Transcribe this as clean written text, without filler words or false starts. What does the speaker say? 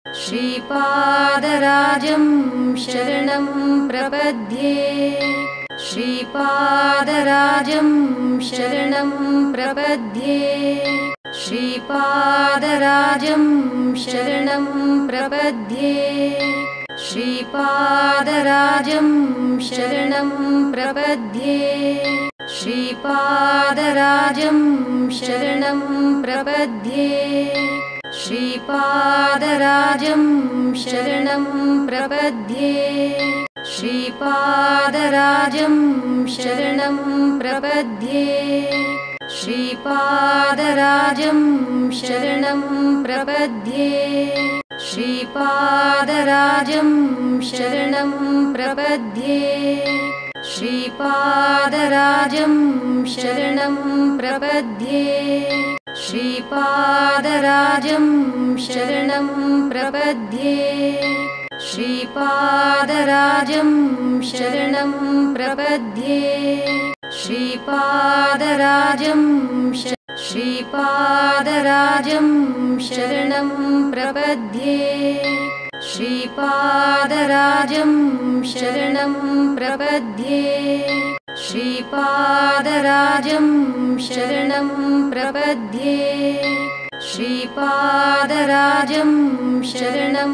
श्रीपादराजं शरणं प्रपद्ये श्रीपादराजं शरणं प्रपद्ये श्रीपादराजं शरणं प्रपद्ये श्रीपादराजं शरणं प्रपद्ये श्रीपादराजं शरणं प्रपद्ये श्रीपादराजं शरणं प्रपद्ये श्रीपादराजं शरणं प्रपद्ये श्रीपादराजं शरणं प्रपद्ये श्रीपादराजं शरणं प्रपद्ये श्रीपादराजं शरणं प्रपद्ये श्रीपादराजं शरणं प्रपद्ये श्रीपादराजं शरणं प्रपद्ये श्रीपादराजं श्रीपादराजं शरणं प्रपद्ये श्रीपादराजं शरणं प्रपद्ये श्रीपादराजं शरणं प्रपद्ये श्रीपादराजं शरणं